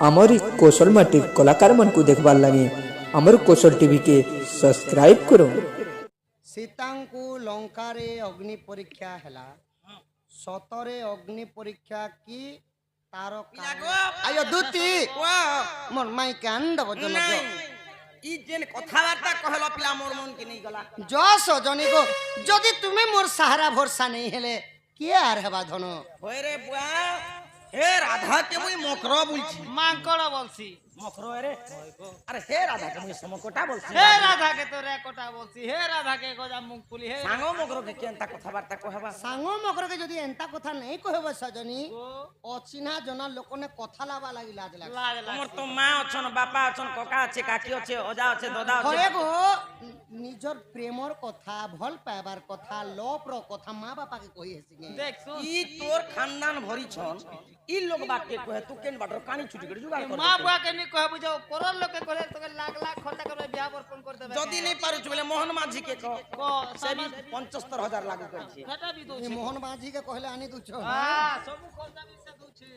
आमरी कौशल माटी कलाकार मन को देखबार लगे आमर कौशल टीवी के सब्सक्राइब करो। सीतांकु लंकारे अग्नि परीक्षा हैला सतरे अग्नि परीक्षा की तार आयो दूती मन माई कान दब जन ई जेन कथावार्ता कहलो पिला मोर मन के नहीं गला जस जनी को जदि तुमे मोर सहारा भरोसा नहीं हेले के आर हेबा धन होय रे बुआ हे राधा के मुई मकरो बोलছি मांकड़ बोलছি मकरो रे अरे हे राधा के मुई समकोटा बोलছি हे राधा के तो रेकोटा बोलছি हे राधा के गोजा मूंगफली हे सांगो मकरो के केनता कथावार्ता कहबा सांगो मकर के जदि एंता कथा नहीं कहबो सजनी अचिना जना लोकने कथा लाबा लागि लाज लाग लाज लाग हमर तो मां अछन बापा अछन कका अछि काकी अछि ओजा अछि दादा अछि होए गो निजर प्रेमर कथा भल पाइबार कथा लव रो कथा मां बापा के कहि हेसिगे देख सुन ई तोर खानदान भरी छन ई लोग बात के कहे तू केन बाटर कानी छुटी गड़ी जुगाड़ कर मां बुआ के नहीं कहबो जो परल लोग के कहे तो लाख लाख खर्चा करबे बियाह पर फोन कर देबे जदी नहीं पारु छले मोहन माझी के को से भी 75000 लागू कर छी घाटा भी दो ई मोहन बाजी के कहले आनी दु छ हां सब खर्चा भी से दो छे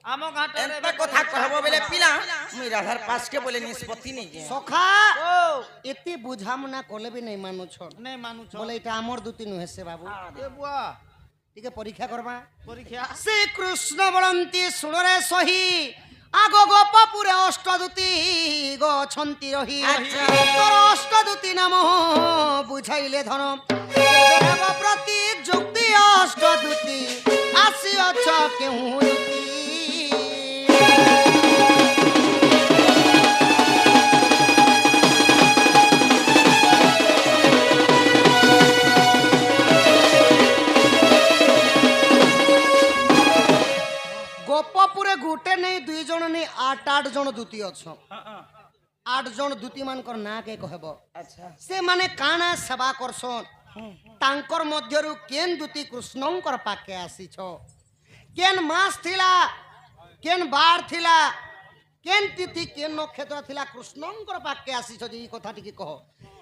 आमो घाटा रे एंता कथा कहबो बेले पिला मुई राधार पास के बोले निष्पत्ति नहीं जे सखा ओ एते बुझामना कोले भी नहीं मानु छ नहीं मानु छ बोले इटा हमर दुती नु हेसे बाबू ए बुआ ठीक है परीक्षा करबा परीक्षा श्री कृष्ण बलंती सुनरे सही आगो गोपपुरे अष्टदूती गो छंती रही तोर अष्टदूती नाम बुझाइले धन देव प्रति जुक्ति अष्टदूती आसी अछ केहू दूती गोपपुरे गुटे नहीं दुई जन नहीं आठ आठ जन दूती अच्छ आठ जन दूती मानकर ना के कहब अच्छा से माने काना सेवा करसन तांकर मध्यरु केन दूती कृष्णंकर पाके आसी छ केन मास थिला केन बार थिला केन तिथि केन नक्षत्र थिला कृष्णंकर पाके आसी छ ई कथा टिके कह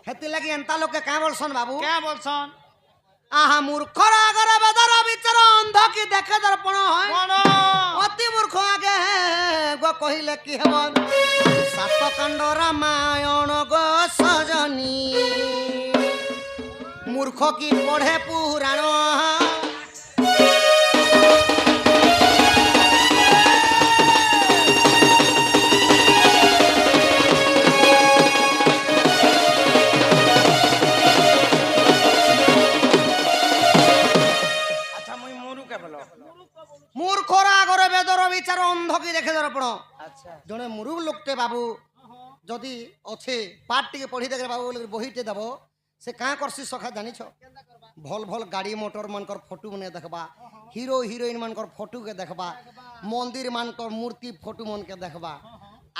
हेति लागि एंता लोग के का बोलसन बाबू क्या बोलसन आहा मूर्खर आगरे बेदर विचार अंध की देखे दर्पण है कोन अति मूर्ख आगे गो कहिले की हेबन सात कांड रामायण गो सजनी मूर्ख की पढ़े पुराण अच्छा मुई मोरू के बोलो मूर्खर आगरे बेदर विचार अंध की देखे दर्पण अच्छा जने मुरुख लोकटे बाबू जदि अच्छे पाठ टिके पढ़ी देखे बाबू बोले बहीटे देव से क्या करसी सखा जानी छ भल भल गाड़ी मोटर मानकर फोटो मने देखबा हीरो हीरोइन मानकर फोटो के देखबा मंदिर मानकर मूर्ति फोटो मन के देखबा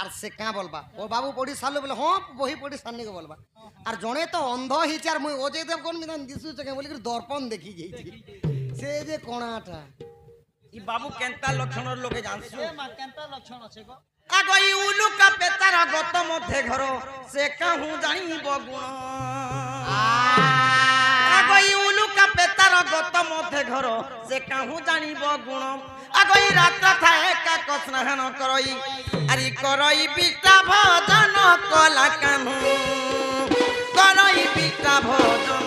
आर से क्या बोलबा ओ बाबू पढ़ी सालो बोले हाँ बही पढ़ी सामने के बोलबा आर जने तो अंध हिचार मुई अजय देवगन मिदान दिसु चके बोली दर्पण देखी गई से जे कोणाटा ई बाबू केनता लक्षण लोगे जानसु ए मा केनता लक्षण আছে গো आगई उलू का पेतार गत मध्य घर से कहूं जानी बगुण आगई उलू का पेतार गत मध्य घर से कहूं जानी बगुण आगई रात थाए का कसनहन करई अरे करई बिटा भजन कला कान्हू करई बिटा भजन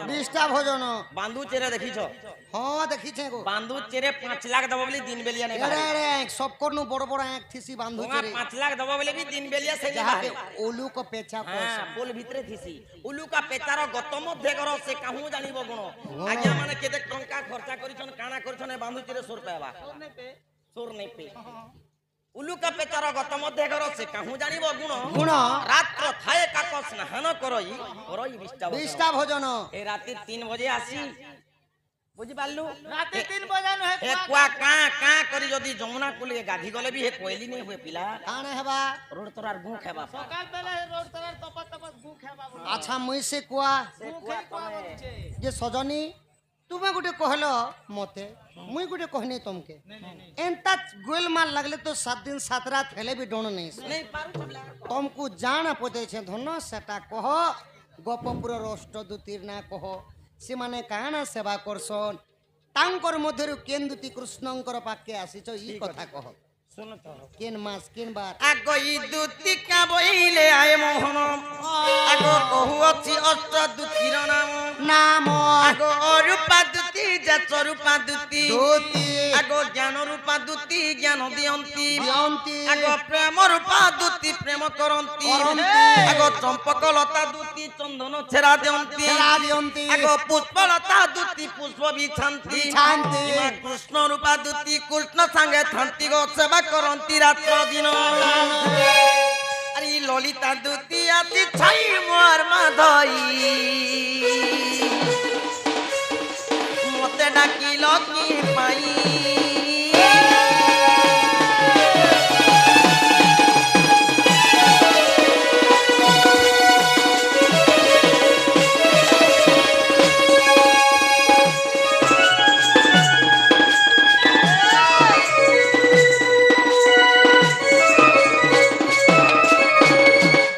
बिष्टा भोजन बांधु चेरे देखी छो हाँ देखी छे गो बांधु चेरे 5 लाख दबो बोली दिन बेलिया नहीं अरे अरे सब को नु बड़ बड़ आंख थीसी बांधु वहाँ चेरे 5 लाख दबो बोले भी दिन बेलिया से जहाँ नहीं पे ओलू को पेचा हाँ पोल भीतरे थीसी उलू का पेचार गतम देगर से कहूं जानिबो गुण आज्ञा माने केते टंका खर्चा करिछन काना करिछन बांधु चेरे 100 रुपया सोर नहीं पे उलू का पेचार गतम देगर से कहूं जानिबो गुण गुण रात्र थाए का स्नान करई करई बिष्टा भोजन ए राती 3 बजे आसी बुझी पालू राती 3 बजे न ए कुआ का करी যদি যমুনা কুলে গাধি গলে বি হে কোইলি নেই হুয়ে পিলা কানে হেবা রোড তোরার গু খেবা সকাল বেলা রোড তলার তপত তপত গু খেবা বলে আচ্ছা মুই সে কুয়া গু খেই কোয়া বলছে যে সজনী তুমি গোটে কহল মতে মুই গোটে কহনি তোমাকে এন্তা গোলমাল লাগলে তো 7 দিন 7 রাত হেলে বি ডোণ নেই নেই পারু ছবলা तुमको जाना पड़े धन सेटा कह गोपपुर अष्टदूतीर ना कह से माने काना सेवा करसन तांकर मध्यरु केन दुती कृष्णंकर पाके आसीच ई कथा कह শুনো তো केन मास केन बार আগো ই দুতিকা বইলে আয় মোহন আগো কহু অছি অষ্ট দুতির নাম नाम আগো অরূপা দুতি যা চরূপা দুতি दूती আগো জ্ঞান রূপা দুতি জ্ঞান দিয়ন্তি दियंती আগো প্রেম রূপা দুতি প্রেম করন্তি করন্তি। আগো চম্পক লতা দুতি চন্দন ছেড়া দিয়ন্তি छेड़ा दियंती আগো পুষ্পলতা দুতি পুষ্প বিছান্তি বিছান্তি। ইমা কৃষ্ণ রূপা দুতি কৃষ্ণ সঙ্গে থান্তি গো সেবা করন্তি রাত্র দিন আরে ললিতা দুতি আতি ছাই মোর মাধই মতে ডাকিল কি পাই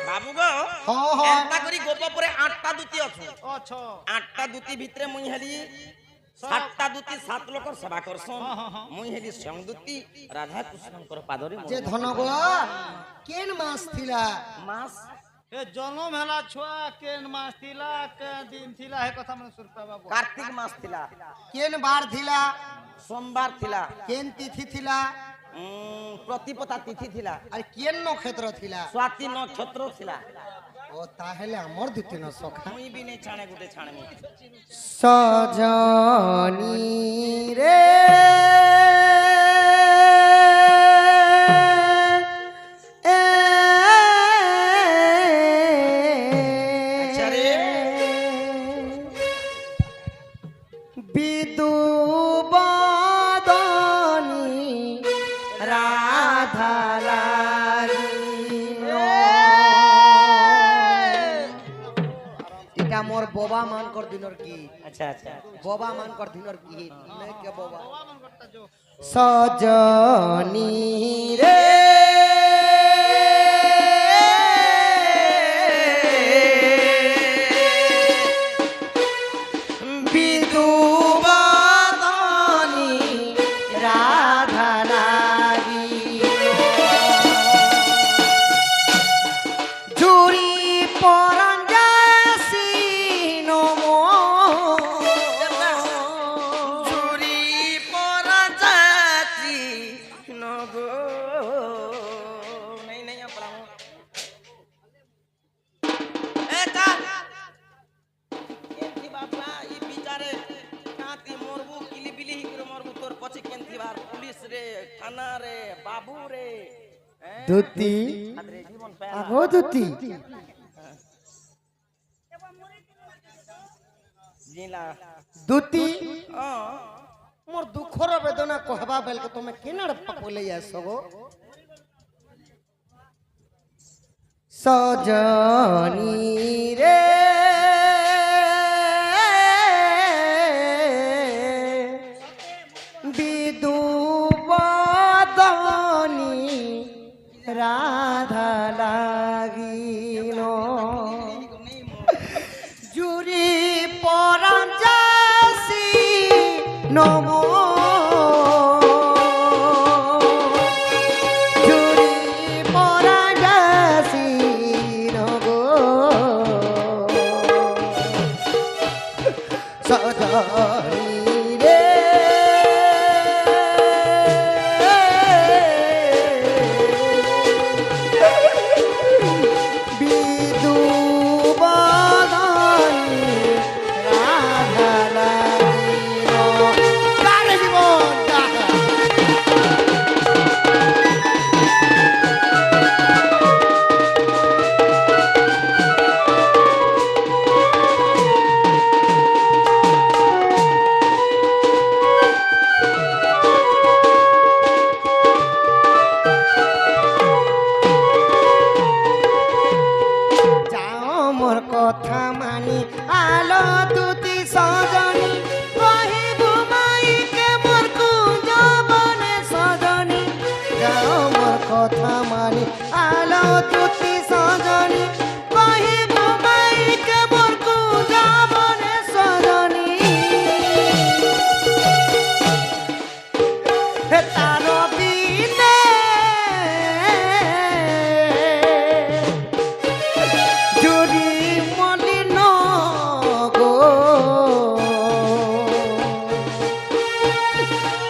বাবু গো हाँ हाँ এন্তা করি গোপপুরে 8টা দুতি আছে ও ছ 8টা দুতি ভিতরে মুই হেলি 7টা দুতি 7 লোকর সেবা করছন মুই হেলি স্বয়ং দুতি রাধা কৃষ্ণଙ୍କର পাদরে जे धन गो केन मास थिला মাস এ জন্ম হেলা ছুয়া কেন মাস থিলা কে দিন থিলা হে কথা মানে সুরপা বাবু কার্তিক মাস থিলা केन बार थिला সোমবার থিলা केन तिथि थिला প্রতিপতা তিথি থিলা আর কেন নক্ষত্র থিলা স্বাতি নক্ষত্র থিলা ও তাহলে আমার দুটি ন সখা মুই বি নেই ছানে গুটে ছানমি সজনী রে আচ্ছা রে। বিদুবদনী রাধা এটা মোর বাবা মানকর দিনর কি আচ্ছা আচ্ছা বাবা মানকর দিনর কি নাই কে বাবা বাবা করতা যো সজনী রে বিদুবদনী রাধা জুরি পরঞ্জাসি নমো চুরি পরা যাচ্ছি নগো নেই নেই আপনা এ তা কেনতি বাবা ই বিচারে কাতি মরবু কিলিবিলি হিকরে মরবু তোর পছে কেনতি বার পুলিশ রে থানা রে বাবু রে দুতি আদরে জীবন পেলা আগো দুতি জিলা দুতি ও মোর দুঃখর বেদনা কহবা বেলকে তুমি কেনার পলে আসো গো সজনী রে বিদুবদনী রাধা লাগিল জুরি পরঞ্জাসি নমো জুরি পরঞ্জাসি নগো কথা মানি আলো তুতি সজনী কহিব মাইকে মোরকু যাবনে সজনী হে তার বিনে জুড়ি মলিন গো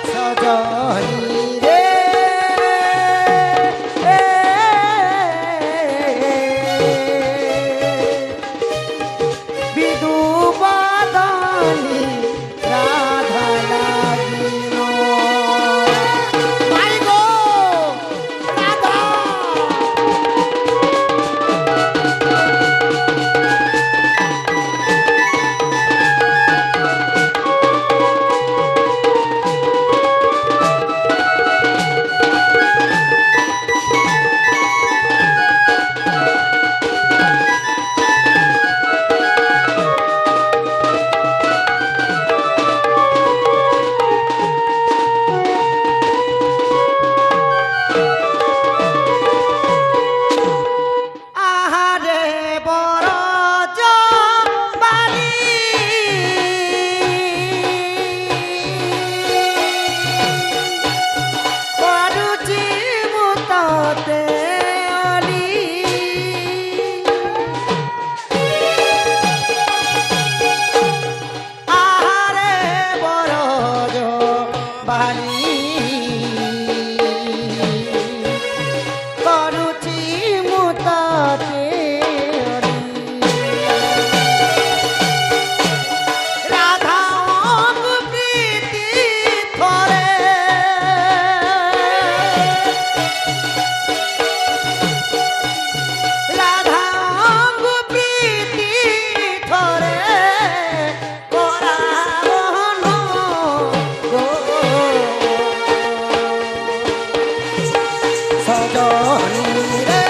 সজনী রে বিদু বাদানি রাধা লাগিল মাই গো রাধা আহারে বড় জবানি করুচি মুততে অলি আহারে বড় জবানি করুচি মুততে অলি রাধা অঙ্গ প্রীতি ধরে রাধা অঙ্গ প্রীতি ধরে করাবন গো সজনী রে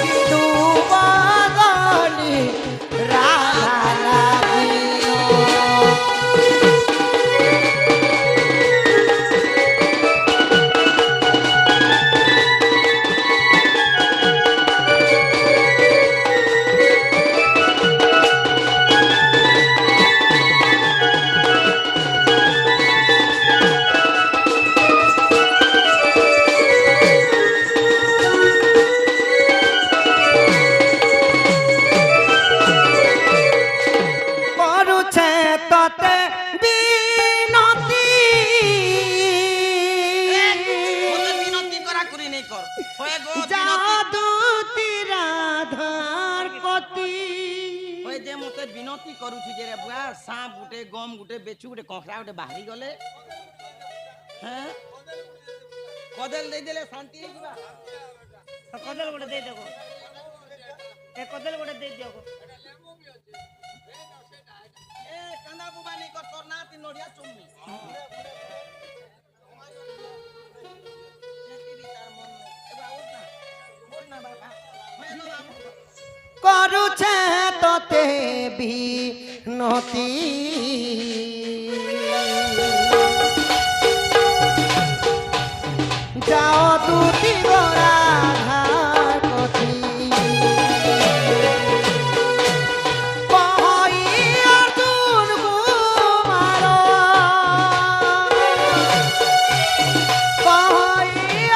বিদু বাদানি রাধা লাগিল করুছে ততে বিনতি ওতে বিনতি করা করি নেই কর হয়ে গো বিনতি জাদু রাধার কতি হয়ে যে মতে বিনতি করুছি যে রে বুয়া সাপ গুটে গম গুটে বেচু গুটে কখরা গুটে বাহারি গলে হ্যাঁ কদল দেই দেলে শান্তি হই ଯିବା কদল গোটে দেই দেবো এ কদল গোটে দেই দেবো এ কান্দা বুবানি কর তোর না তিন নড়িয়া চুম্মি করুছে ততে বিনতি যাও দুটি রাধার কতি কই অর্জুন কুমার কই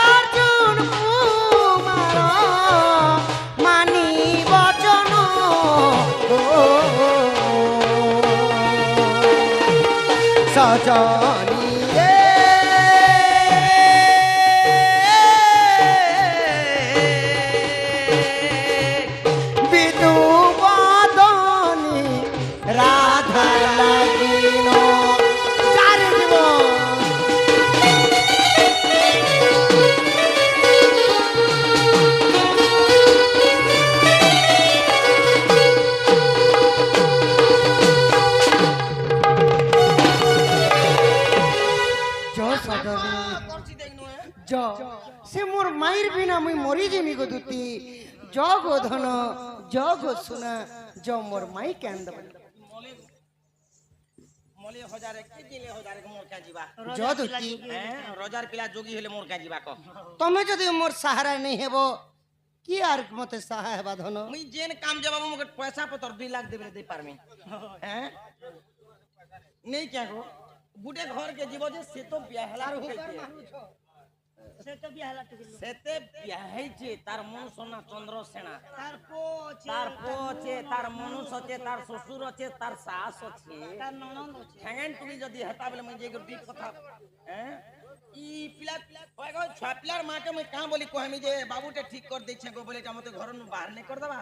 অর্জুন কুমার মানি বচন সজনী রে বিদু বাদানি রাধা লাগিল চারি জীবন করছি দেখনু জ সে মোর মাইর বিনা মুই মরি জিমি গো দুতি জ গো ধন জ গো সোনা জ মোর মাই কেন দেব মলে জিলে হজারে কি জিলে হজারে মোর কা ଯିବା যদুতি রজার পিলা যোগী হলে মোর কা ଯିବା ক তুমি যদি মোর সাহারা নেই হেব কি আর মতে সাহা হেবা ধন মুই যেন কাম যাবা মোকে পয়সা পতর 2 লাখ দেবে দেই পারমি হ্যাঁ নেই क्या गो गुडे घर के जीव जे से तो बियाह हला সে তো বিয়া হলা টুকিল সেতে বিয়াহ হইছে তার মন সোনা চন্দ্র সেনা তার পো আছে তার পো আছে তার মনুষ আছে তার শ্বশুর আছে তার শাশ আছে তার ননদ আছে ঠ্যাঙ্গান টুকি যদি হেতা বলে মুই যে দুই কথা হ্যাঁ ই পিলা ওই গো ছয় পিলার মাকে মুই কাঁ বলি কহমি যে বাবুটা ঠিক कर দেছে গো বলে মতে ঘর নু বাহার নে कर দেবা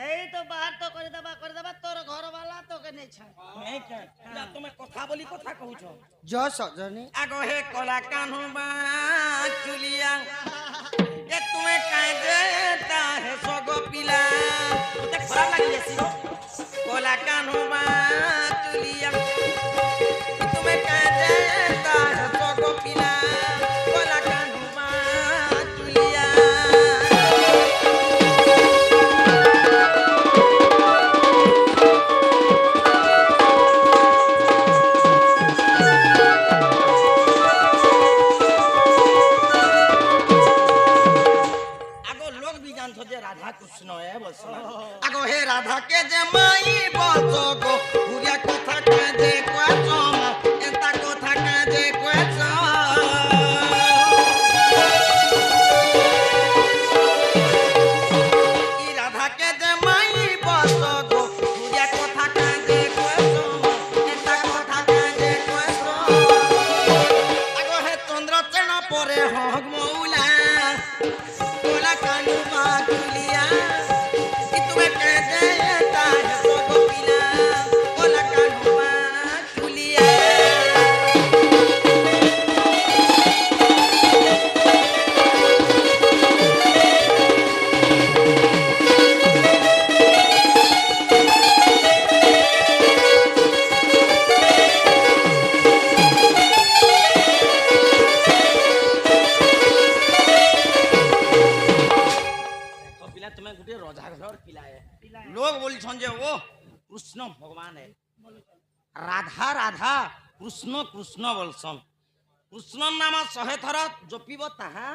এই তো বাহার তো করে দেবা তোর ঘর वाला তোকে নেই ছাড় नहीं क्या पिला তুমি কথা বলি কথা কହୁছ জ সজনী আগো হে কলা কানু বা চুলিয়া এ তুমি কাই দেতা হে সগো পিলা তোতে খারাপ লাগি যাসি গো কলা কানু বা চুলিয়া তুমি কাই দেতা হে সগো পিলা কলা কানু বা চুলিয়া আগো লোক भी जानथो जे राधा कृष्ण है बसो আগো হে রাধা के जे माई बसो गो हुरिया कथा के जे क्वेचो एता कथा के जे क्वेचो ई राधा के जे माई बसो गो हुरिया कथा के जे क्वेचो एता कथा के जे क्वेचो আগো হে চন্দ্র চেনা পরে হগ মৌলা कोला कानू माकुलिया कि तुम्हें कह देता है तो गोपिला कोला कानू माकुलिया पिला तुम्हें गुटे रजा घर पिला है लोग बोली छन जे ओ कृष्ण भगवान है राधा राधा कृष्ण कृष्ण बोलसन कृष्ण नाम 100 थर जपिब ताहा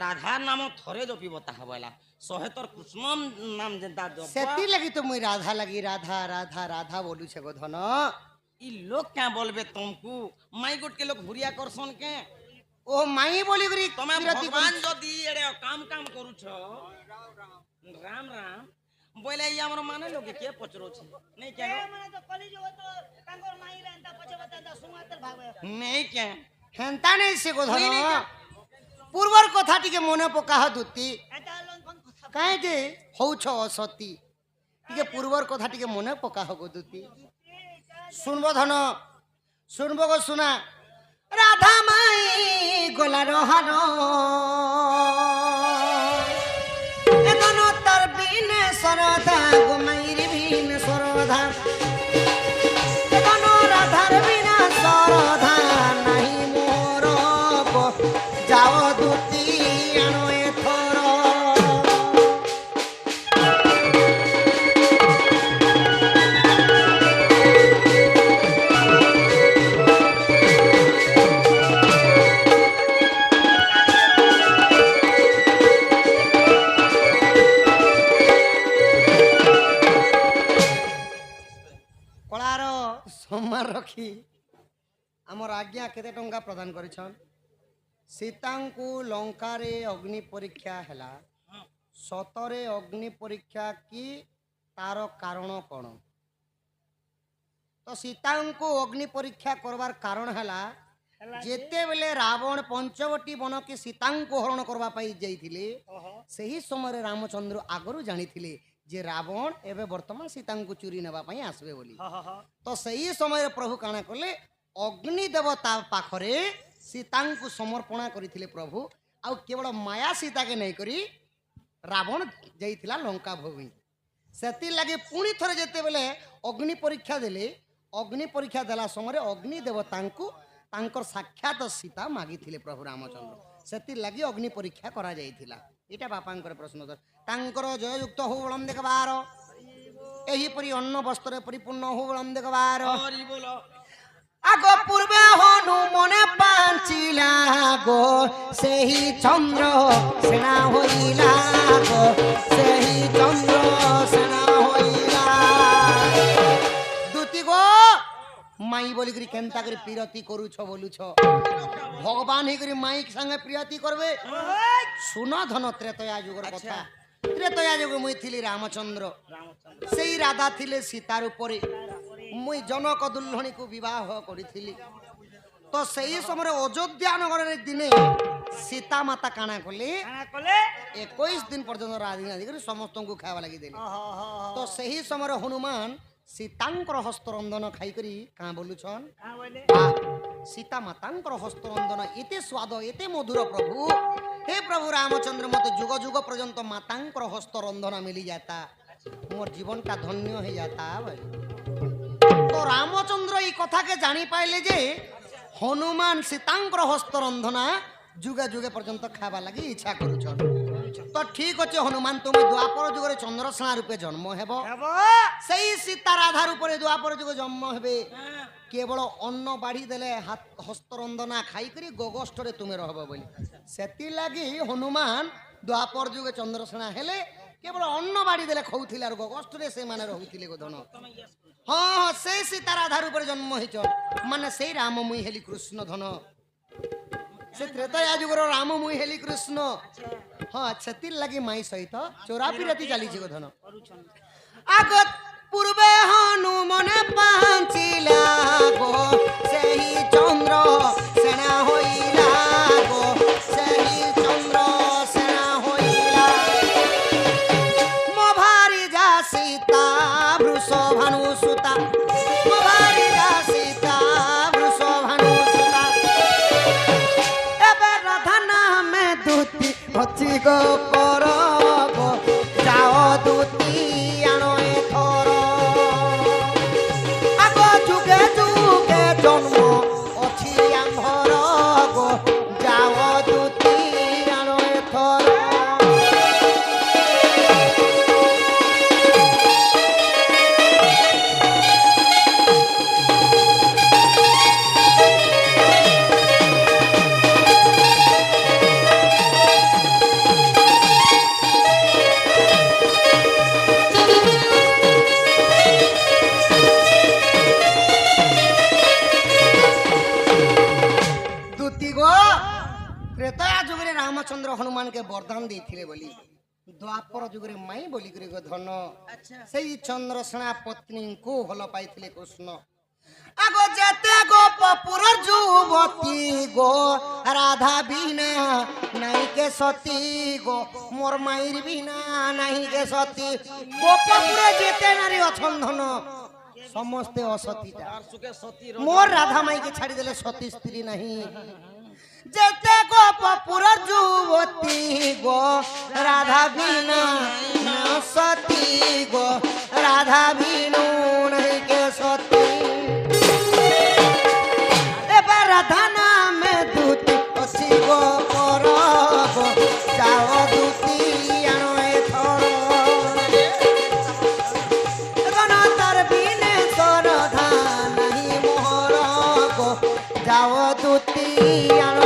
राधा नाम थरे जपिब ताहा बोला 100 थर कृष्ण नाम जेदा जप সেতি লাগি তো মুই রাধা লাগি রাধা রাধা রাধা বলু ছে গো ধন ई लोग क्या बोलबे तुमको माई गुट के लोग भुरिया करसन के ও মাই বলি করি तुम्हें বিরতি भगवान করি। जदी एड़े काम काम करू छ राम राम बोले ई हमर माने लोग के पचरो छ नहीं क्या এ মানে তো কলি যোগ তো তাঙ্গর মাই রেন্তা পছে বতা সুমাতের ভাবে नहीं क्या হেন্তা নেই সে গো ধন নেই, নেই। পূর্বর কথা টিকে মনে পকাহ দুতি এটা লোন কোন কথা কাই যে হউছ অসতি টিকে পূর্বর কথা টিকে মনে পকাহ গো দুতি শুনব ধন শুনব গো শুনা রাধা মাই গোলার হার এদন তার বিনে সরদা গোমাইর বিনে সরদা এদন রাধার বিনা সরদা নাহি মোর যাও দুতি আনো এথর কଳାର ସମ୍ମାନ ରଖି ଆମର ଆଜ୍ଞା କେତେ ଟଙ୍କା ପ୍ରଦାନ କରିଛନ୍ ସୀତାଙ୍କୁ ଲଙ୍କାରେ ଅଗ୍ନି ପରୀକ୍ଷା ହେଲା ସତରେ ଅଗ୍ନି ପରୀକ୍ଷା କି ତାର କାରଣ କ'ଣ ତ ସୀତାଙ୍କୁ ଅଗ୍ନି ପରୀକ୍ଷା କରବାର କାରଣ ହେଲା ଯେତେବେଳେ ରାବଣ ପଞ୍ଚବଟୀ ବନକେ ସୀତାଙ୍କୁ ହରଣ କରିବା ପାଇଁ ଯାଇଥିଲେ ସେହି ସମୟରେ ରାମଚନ୍ଦ୍ର ଆଗରୁ ଜାଣିଥିଲେ ଯେ ରାବଣ ଏବେ ବର୍ତ୍ତମାନ ସୀତାଙ୍କୁ ଚୁରି ନେବା ପାଇଁ ଆସିବେ ବୋଲି ତ ସେହି ସମୟରେ ପ୍ରଭୁ କାଣା କଲେ ଅଗ୍ନି ଦେବତା ପାଖରେ ସୀତାଙ୍କୁ ସମର୍ପଣ କରିଥିଲେ ପ୍ରଭୁ ଆଉ କେବଳ ମାୟା ସୀତାକେ ନେଇକରି ରାବଣ ଯାଇଥିଲା ଲଙ୍କା ଭୂମି ସେଥିଲାଗି ପୁଣି ଥରେ ଯେତେବେଳେ ଅଗ୍ନି ପରୀକ୍ଷା ଦେଲେ ଅଗ୍ନି ପରୀକ୍ଷା ଦେଲା ସମୟରେ ଅଗ୍ନି ଦେବତାଙ୍କୁ ତାଙ୍କର ସାକ୍ଷାତ ସୀତା ମାଗିଥିଲେ ପ୍ରଭୁ ରାମଚନ୍ଦ୍ର ସେଥିଲାଗି ଅଗ୍ନି ପରୀକ୍ଷା କରାଯାଇଥିଲା ଏଇଟା ବାପାଙ୍କର ପ୍ରଶ୍ନ ତାଙ୍କର ଜୟଯୁକ୍ତ ହଉ ବଳମ୍ ଦେଖବାର ଏହିପରି ଅନ୍ନ ବସ୍ତ୍ରରେ ପରିପୂର୍ଣ୍ଣ ହଉ ବଳମ୍ ଦେଖବାର हरि बोलो আগ পূর্বে হনু মনে পাঞ্চিলা গো সেই চন্দ্র সেনা হইলা গো সেই চন্দ্র সেনা হইলা দুতি গো মাই বলিকি কেনতা করে প্রিয়তি করুছ বলুছ ভগবান হইকরি মাইক সঙ্গে প্রিয়তি করবে শুন ধন ত্রেতয়া যুগর কথা ত্রেতয়া যুগে মুই থিলি রামচন্দ্র সেই রাধা থিলে সীতার উপরে মুই জনক দুল্হণীকে বিবাহ করিছিলি তো সেই সময় অযোধ্যা নগরের দিনে সীতা মাতা কাଣା কলে কানা কলে 21 দিন পর্যন্ত রাধি করে সমস্ত খাওয়া লাগি দেলি তো সেই সময় হনুমান সীতাঙ্কর হস্তরন্ধন খাই করি কাঁ বলুছন কাঁ বলে সীতা মাতাঙ্কর হস্তরন্ধন এতে স্বাদ এতে মধুর প্রভু হে প্রভু রামচন্দ্র মতো যুগ যুগ পর্যন্ত মাতাঙ্কর হস্তরন্ধন মিলি যাতা মোর জীবনটা ধন্য হয়ে যাতা ভাই তো রামচন্দ্র এই কথাকে জানি পাইলে যে হনুমান সীতাঙ্কর হস্তরন্ধনা যুগে যুগে পর্যন্ত খাবা লাগি ইচ্ছা করুছন তো ঠিক আছে হনুমান তুমি দ্বাপর যুগরে চন্দ্রসেনা রূপে জন্ম হেব যাব সেই সীতা রাধার উপরে দ্বাপর যুগে জন্ম হেবে কেবল অন্ন বাড়ি দেলে হাত হস্তরন্ধনা খাই করি গোগষ্টরে তুমি রহব বলি সেতি লাগি হনুমান দ্বাপর যুগে চন্দ্রসেনা হেলে কেবল অন্ন বাড়ি দেলে খাউଥିଲେ আর গোগষ্টরে সেমানে রহুଥିଲେ গো ধন হ্যাঁ হ্যাঁ সেই সীতা রাধার উপরে জন্ম হইছ মানে সেই রাম মুই হেলি কৃষ্ণ ধন সে ত্রেতয়া যুগর রাম মুই হেলি কৃষ্ণ হ্যাঁ সেতির লাগি মাই সহিত চোরাপি রাতি চালিছি গো ধন আগত পূর্বে হনু মনে পাঞ্চিলা গো সেই চন্দ্র সেনা হইলা গো সেই চন্দ্র সেনা হইলা মোভারি যা সীতা বৃষ ভানু সুতা মোভারি যা সীতা বৃষ ভানু সুতা এবে রাধা নামে দুতি হচ্ছি গো পর গো যাও দুতি আনো এথর আগ যুগে যুগে জন্ম অছি আম্ভর গো যাও দুতি আনো এথর ত্রেতয়া যুগরে রামচন্দ্র হনুমানকে বরদান দিয়েছিলে বলি দ্বাপর যুগরে মাই বলি করে গো ধন সেই চন্দ্রসেনা পত্নীଙ୍କୁ ଭଲ পাইଥିଲେ কৃষ্ণ আগ যেতে গো পপুর যুবতী গো রাধা বিনা নাই কে সতী গো মোর মাইর বিনা নাই কে সতী গোপপুরে যেতে নারী অছন ধন সমস্তে অসতীটা মোর রাধা মাইকে ছাড়ি দেলে সতী স্ত্রী নাহি যেতে গো পপুর যুবতী গো রাধা বিনা না সতী গো রাধা বিনু নাই কে সতী এবার রাধা নামে দুতি অসি গো পর গো যাও দুতি আনো এথর এখন তার বিনে সরধা নাহি মোহর গো যাও দুতি আনো